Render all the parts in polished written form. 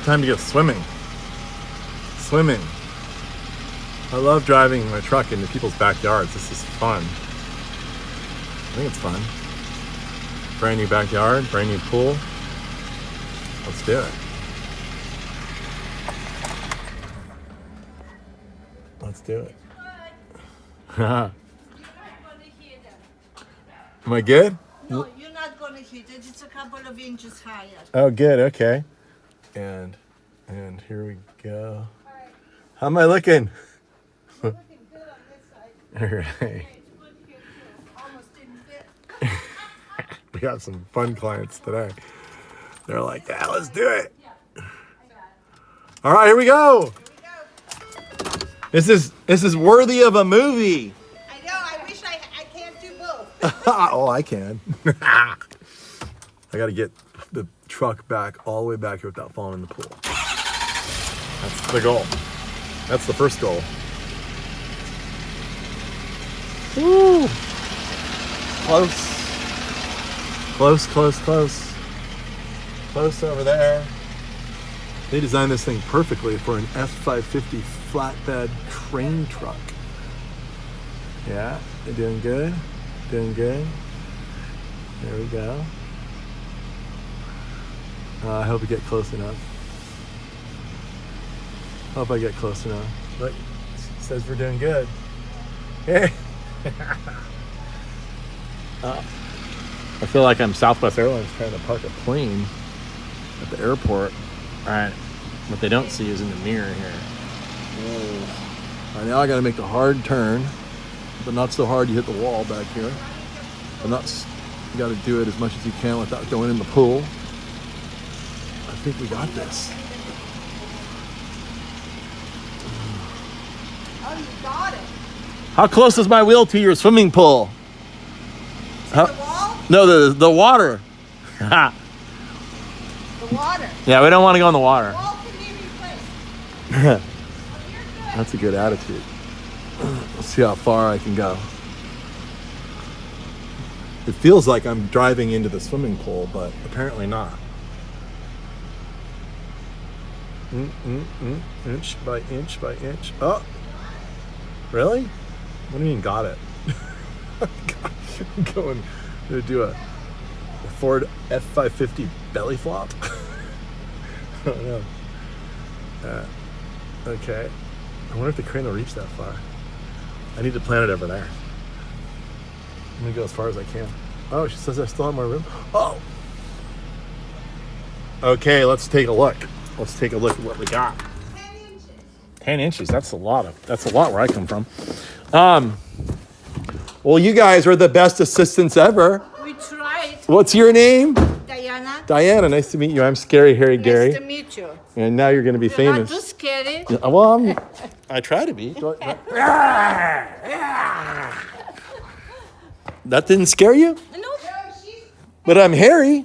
time to go swimming. Swimming. I love driving my truck into people's backyards. This is fun. I think it's fun. Brand new backyard, brand new pool. Let's do it. Let's do it. Am I good? No, you're not going to hit it. It's a couple of inches higher. Oh, good. Okay. And here we go. How am I looking? You're looking good on this side. All right. Okay, it's good here too. Almost didn't fit. We got some fun clients today. They're like, yeah, let's do it. All right, here we go. This is worthy of a movie. I know. I wish I can't do both. Oh, I can. I got to get the truck back all the way back here without falling in the pool. That's the goal. That's the first goal. Woo! Close. Close, close, close. Close over there. They designed this thing perfectly for an F550 flatbed crane truck. Yeah, they're doing good. Doing good. There we go. I hope we get close enough. Hope I get close enough. Look, it says we're doing good. Hey. I feel like I'm Southwest Airlines trying to park a plane at the airport. All right. What they don't see is in the mirror here. All right, now I got to make the hard turn, but not so hard you hit the wall back here. But not, you got to do it as much as you can without going in the pool. I think we got this. Oh, you got it. How close is my wheel to your swimming pool? To the wall? No, the water. The water. Yeah, we don't want to go in the water. The wall can be replaced. Oh, you're good. That's a good attitude. Let's see how far I can go. It feels like I'm driving into the swimming pool, but apparently not. Inch by inch by inch. Oh, really? What do you mean got it? I'm going to do a Ford F550 belly flop. Oh no. Okay. I wonder if the crane will reach that far. I need to plant it over there. I'm gonna go as far as I can. Oh, she says I still have more room. Oh. Okay, let's take a look. Let's take a look at what we got. 10 inches. 10 inches. That's a lot where I come from. Well, you guys are the best assistants ever. We tried. What's your name? Diana. Diana, nice to meet you. I'm Scary Harry Gary. Nice to meet you. And now you're going to be You're famous. not too scary. Yeah, well, I try to be. That didn't scare you? No, she's But I'm hairy.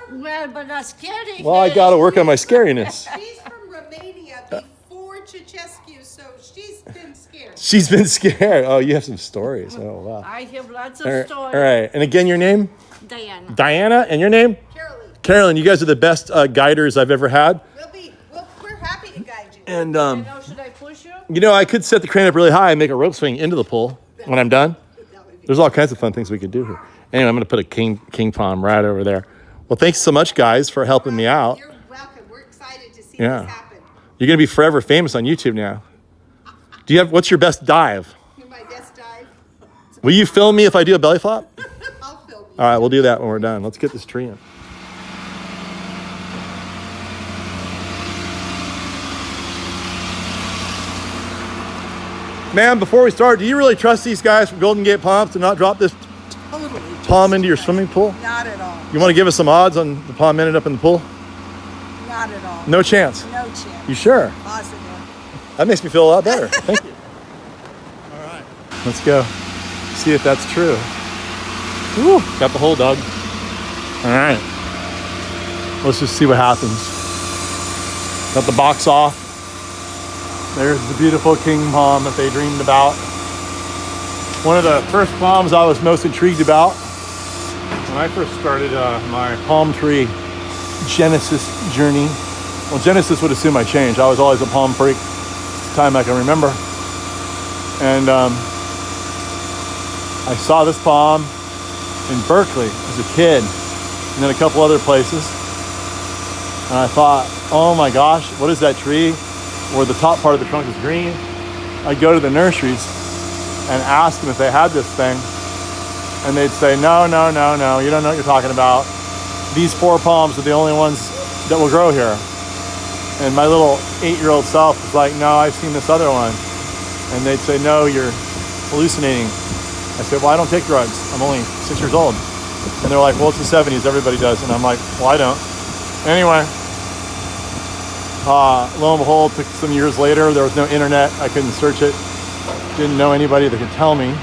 from, well, but not scary. Well, I got to work on my scariness. She's from Romania before Ceausescu, so she's been scared. She's been scared. Oh, you have some stories. Oh, wow. I have lots of All right. stories. All right. And again, your name? Diana. Diana. And your name? Caroline. Carolyn. You guys are the best guiders I've ever had. We're happy to guide you. And, Should I push you? you know, I could set the crane up really high and make a rope swing into the pool when I'm done. There's all kinds of fun things we could do here. Anyway, I'm going to put a king palm right over there. Well, thanks so much, guys, for helping me out. You're welcome. We're excited to see Yeah. this happen. You're going to be forever famous on YouTube now. What's your best dive? You're my best dive. Will you film me if I do a belly flop? I'll film you. All right, we'll do that when we're done. Let's get this tree in. Ma'am, before we start, do you really trust these guys from Golden Gate Palms to not drop this Totally. palm into your swimming pool? Not at all. You want to give us some odds on the palm ended up in the pool? Not at all. No chance. No chance. You sure? Positive. That makes me feel a lot better. Thank you. All right. Let's go. See if that's true. Woo, got the hole dug. All right. Let's just see what happens. Got the box off. There's the beautiful king palm that they dreamed about. One of the first palms I was most intrigued about when I first started my palm tree Genesis journey. Well, Genesis would assume I changed. I was always a palm freak, time I can remember. And I saw this palm in Berkeley as a kid, and then a couple other places. And I thought, oh my gosh, what is that tree where the top part of the trunk is green? I'd go to the nurseries and ask them if they had this thing. And they'd say, no, you don't know what you're talking about. These 4 palms are the only ones that will grow here. And my little 8-year-old self was like, no, I've seen this other one. And they'd say, no, you're hallucinating. I said, well, I don't take drugs. I'm only 6 years old. And they're like, well, it's the 70s, everybody does. And I'm like, well, I don't. Anyway, lo and behold, took some years later, there was no internet. I couldn't search it. Didn't know anybody that could tell me.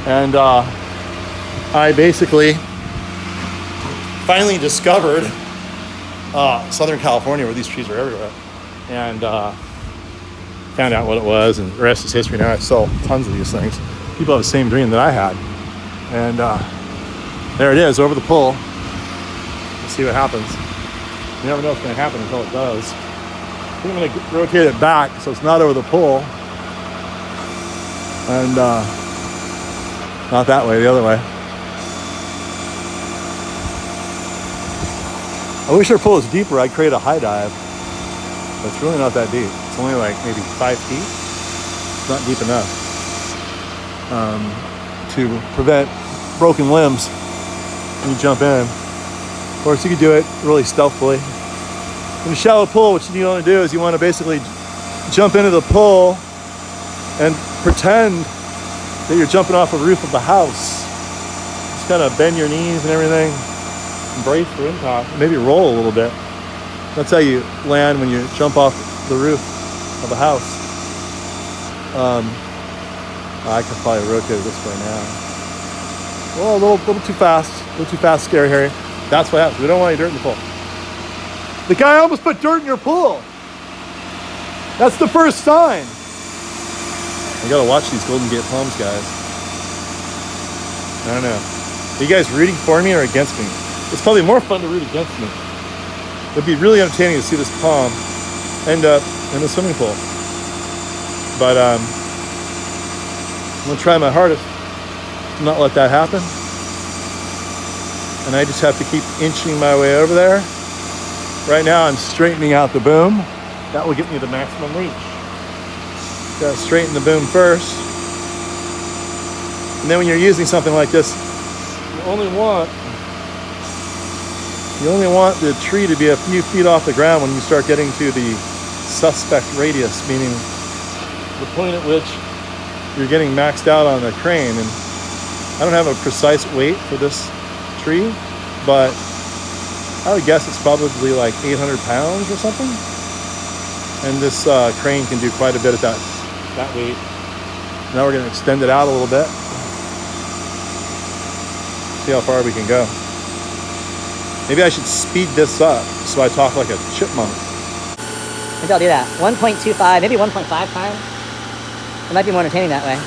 And I basically finally discovered Southern California, where these trees are everywhere, and found out what it was, and the rest is history. Now I sell tons of these things. People have the same dream that I had, and there it is over the pool. Let's see what happens. You never know what's going to happen until it does. I think I'm going to rotate it back so it's not over the pool, and not that way, the other way. I wish our pool was deeper. I'd create a high dive. But it's really not that deep. It's only like maybe 5 feet. It's not deep enough to prevent broken limbs when you jump in. Of course, you could do it really stealthily. In a shallow pool, what you want to do is you want to basically jump into the pool and pretend that you're jumping off the roof of the house. Just kind of bend your knees and everything. Brace for impact, maybe roll a little bit. That's how you land when you jump off the roof of a house. I could probably rotate this way now. Oh, a little too fast. A little too fast, scary Harry. That's what happens. We don't want any dirt in the pool. The guy almost put dirt in your pool. That's the first sign. I gotta watch these Golden Gate palms, guys. I don't know. Are you guys rooting for me or against me? It's probably more fun to root against me. It'd be really entertaining to see this palm end up in the swimming pool. But I'm gonna try my hardest to not let that happen. And I just have to keep inching my way over there. Right now I'm straightening out the boom. That will get me the maximum reach. Gotta straighten the boom first. And then when you're using something like this, you only want the tree to be a few feet off the ground when you start getting to the suspect radius, meaning the point at which you're getting maxed out on the crane. And I don't have a precise weight for this tree, but I would guess it's probably like 800 pounds or something. And this crane can do quite a bit at that weight. Now we're going to extend it out a little bit. See how far we can go. Maybe I should speed this up so I talk like a chipmunk. Maybe I'll do that. 1.25, maybe 1.5 times. It might be more entertaining that way.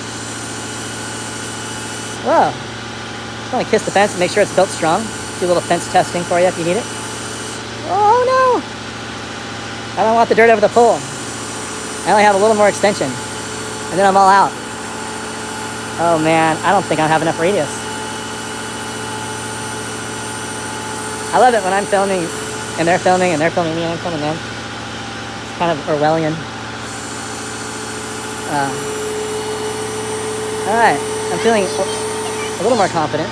Whoa. Just want to kiss the fence and make sure it's built strong. Do a little fence testing for you if you need it. Oh no! I don't want the dirt over the pool. I only have a little more extension. And then I'm all out. Oh man, I don't think I have enough radius. I love it when I'm filming and they're filming me and I'm filming them. It's kind of Orwellian. Alright, I'm feeling a little more confident.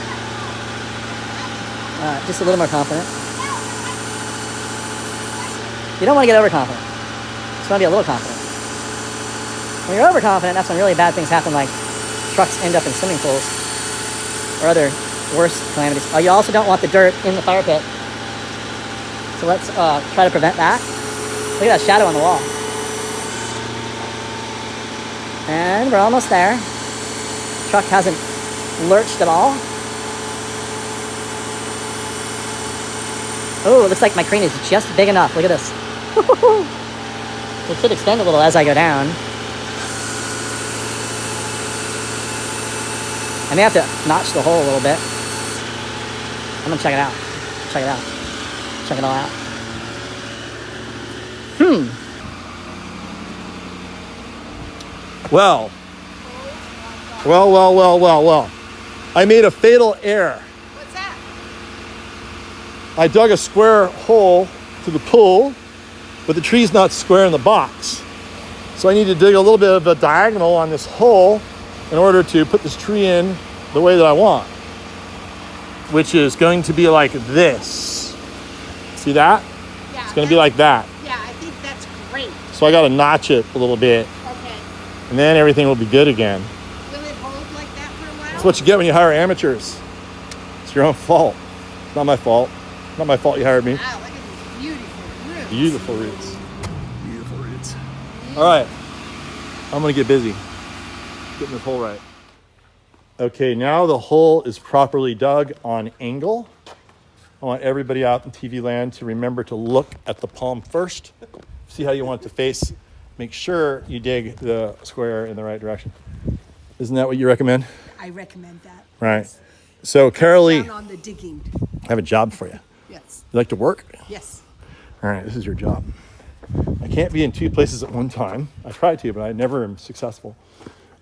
Just a little more confident. You don't want to get overconfident. You just want to be a little confident. When you're overconfident, that's when really bad things happen, like trucks end up in swimming pools or other worse calamities. Oh, you also don't want the dirt in the fire pit. So let's try to prevent that. Look at that shadow on the wall. And we're almost there. Truck hasn't lurched at all. Oh, it looks like my crane is just big enough. Look at this. It should extend a little as I go down. I may have to notch the hole a little bit. I'm gonna check it out. Check it out. Check it all out. Well. I made a fatal error. What's that? I dug a square hole to the pool, but the tree's not square in the box. So I need to dig a little bit of a diagonal on this hole in order to put this tree in the way that I want, which is going to be like this. See that? Yeah. It's going to be like that. Yeah, I think that's great. So I got to notch it a little bit, Okay. and then everything will be good again. Will it hold like that for a while? That's what you get when you hire amateurs. It's your own fault. It's not my fault. Not my fault you hired me. Wow, look at these beautiful roots. Beautiful roots. Beautiful roots. All right. I'm going to get busy getting this hole right. Okay, now the hole is properly dug on angle. I want everybody out in TV land to remember to look at the palm first. See how you want it to face. Make sure you dig the square in the right direction. Isn't that what you recommend? I recommend that. Right. So, Carolee, Down on the digging. I have a job for you. Yes. You like to work? Yes. All right, this is your job. I can't be in two places at one time. I try to, but I never am successful.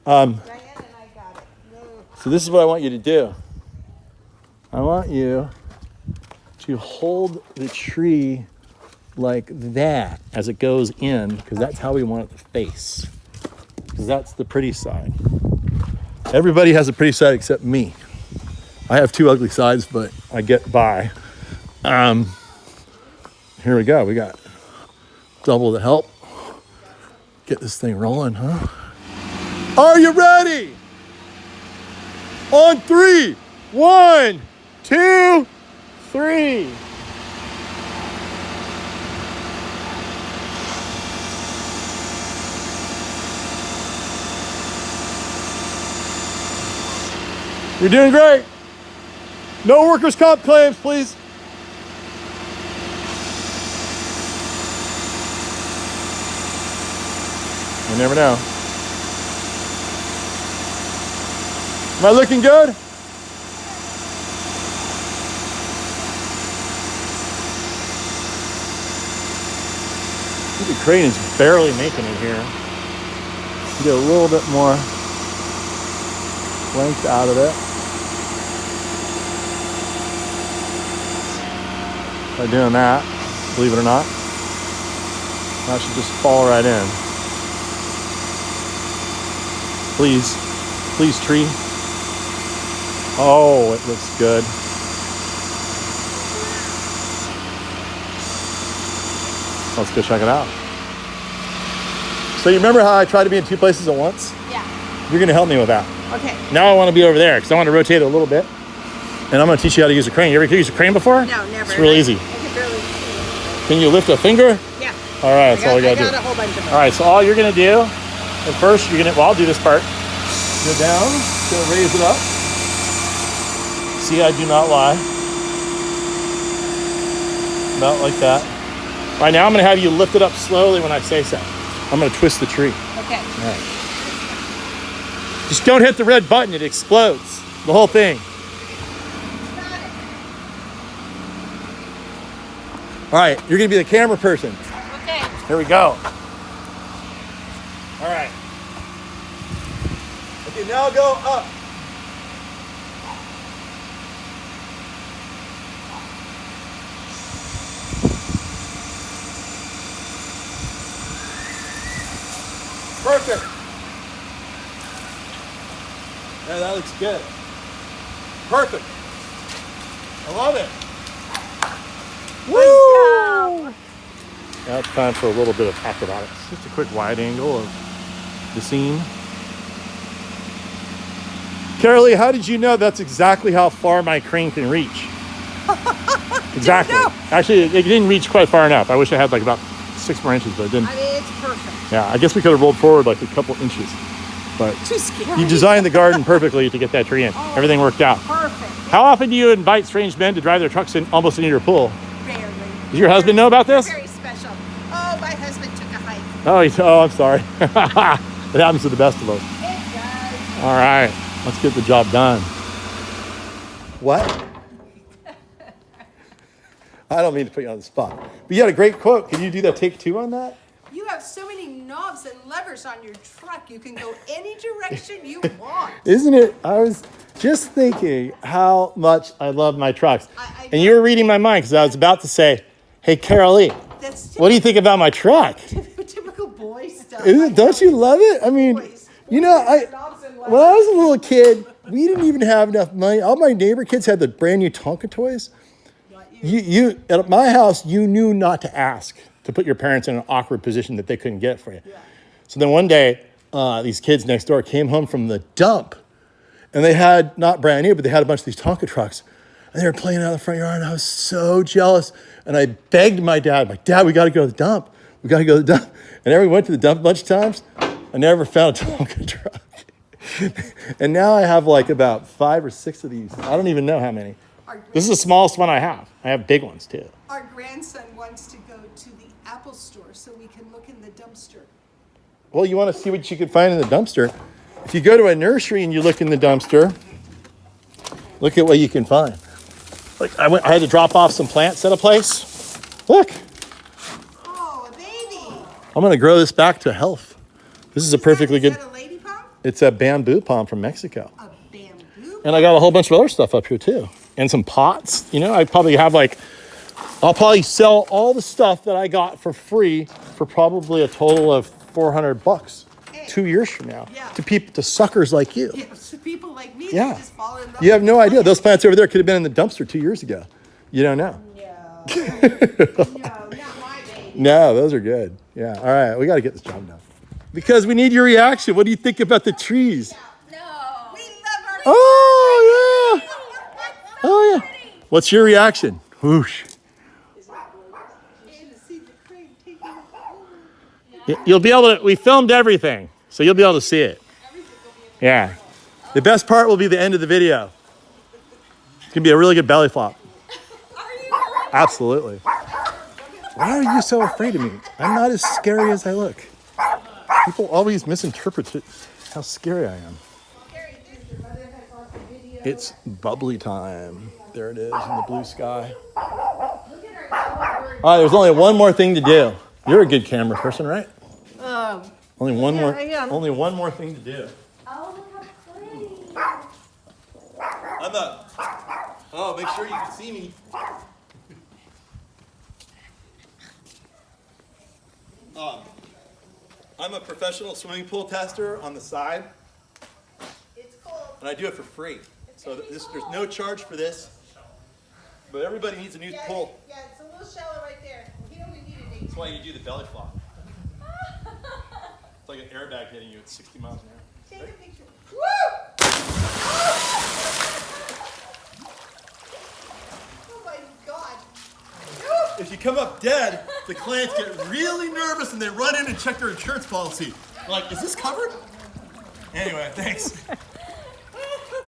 Diane and I got it. No. So this is what I want you to do. I want you to hold the tree like that as it goes in, because that's how we want it to face. Because that's the pretty side. Everybody has a pretty side except me. I have two ugly sides, but I get by. Here we go. We got double the help. Get this thing rolling, huh? Are you ready? On 3. 1, 2, 3. You're doing great. No workers' comp claims, please. You never know. Am I looking good? The crane is barely making it here. Get a little bit more length out of it. By doing that, believe it or not, that should just fall right in. Please, please, tree. Oh, it looks good. Let's go check it out. So you remember how I tried to be in two places at once? Yeah. You're gonna help me with that. Okay. Now I want to be over there because I want to rotate it a little bit. And I'm gonna teach you how to use a crane. You ever used a crane before? No, never. It's real easy. I can barely see. Can you lift a finger? Yeah. All right, that's all we gotta do. I got a whole bunch of them. All right, so all you're gonna do, at first you're gonna, well, I'll do this part. Go down, gonna raise it up. See, I do not lie. About like that. All right, now I'm gonna have you lift it up slowly when I say so. I'm gonna twist the tree. Okay. All right. Just don't hit the red button, it explodes. The whole thing. Got it. All right, you're gonna be the camera person. Okay. Here we go. All right. Okay, now go up. Perfect. Yeah, that looks good. Perfect. I love it. Woo! Now it's time for a little bit of acrobatics. Just a quick wide angle of the scene. Carolee, how did you know that's exactly how far my crane can reach? Exactly. Actually, it didn't reach quite far enough. I wish I had like about 6 more inches, but it didn't. I mean, it's perfect. Yeah, I guess we could have rolled forward like a couple inches. But Too scary. you designed the garden perfectly to get that tree in. Oh, Everything worked out. Perfect. How often do you invite strange men to drive their trucks in almost into your pool? Barely. Does your husband know about this? Very special. Oh, my husband took a hike. Oh, I'm sorry. It happens to the best of us. It does. All right, let's get the job done. What? I don't mean to put you on the spot. But you had a great quote. Can you do that take 2 on that? You have so many knobs and levers on your truck. You can go any direction you want. Isn't it? I was just thinking how much I love my trucks. I And you were reading my mind because I was about to say, hey, Carol Lee, That's what do you think about my truck? typical boy stuff. Isn't it, don't you love it? I mean, you know, when I was a little kid, we didn't even have enough money. All my neighbor kids had the brand new Tonka toys. You at my house, you knew not to ask to put your parents in an awkward position that they couldn't get for you. Yeah. So then one day, these kids next door came home from the dump, and they had, not brand new, but they had a bunch of these Tonka trucks, and they were playing out in the front yard, and I was so jealous. And I begged my dad, Dad, we got to go to the dump. We got to go to the dump. And we went to the dump a bunch of times. I never found a Tonka truck. And now I have like about 5 or 6 of these. I don't even know how many. This is the smallest one I have. I have big ones too. Our grandson wants to go to the Apple store so we can look in the dumpster. Well, you want to see what you can find in the dumpster. If you go to a nursery and you look in the dumpster, look at what you can find. Like I had to drop off some plants at a place. Look. Oh, a baby. I'm going to grow this back to health. This is a perfectly good. Is that a lady palm? It's a bamboo palm from Mexico. A bamboo. And I got a whole bunch of other stuff up here too. And some pots. You know, I probably have I'll probably sell all the stuff that I got for free for probably a total of $400 2 years from now. Yeah. To suckers like you. Yeah, so people like me Yeah. that just fall in love. You have with no idea. plants. Those plants over there could have been in the dumpster 2 years ago. You don't know. No, not my baby. No, those are good. Yeah. All right. We got to get this job done. Because we need your reaction. What do you think about the trees? No, we love our. Oh, yeah. Oh, yeah. What's your reaction? Whoosh. You'll be able to, we filmed everything, so you'll be able to see it. Yeah. The best part will be the end of the video. It's going to be a really good belly flop. Absolutely. Why are you so afraid of me? I'm not as scary as I look. People always misinterpret how scary I am. It's bubbly time. There it is in the blue sky. All right, there's only one more thing to do. You're a good camera person, right? Only one more thing to do. Oh, look how pretty. Make sure you can see me. I'm a professional swimming pool tester on the side, It's cold. and I do it for free. So there's no charge for this, but everybody needs a new pool. Yeah, it's a little shallow right there. You know we need it. That's why you do the belly flop. It's like an airbag hitting you at 60 miles an hour. Take a picture. Woo! Oh my God. If you come up dead, the clients get really nervous and they run in and check their insurance policy. They're like, is this covered? Anyway, thanks.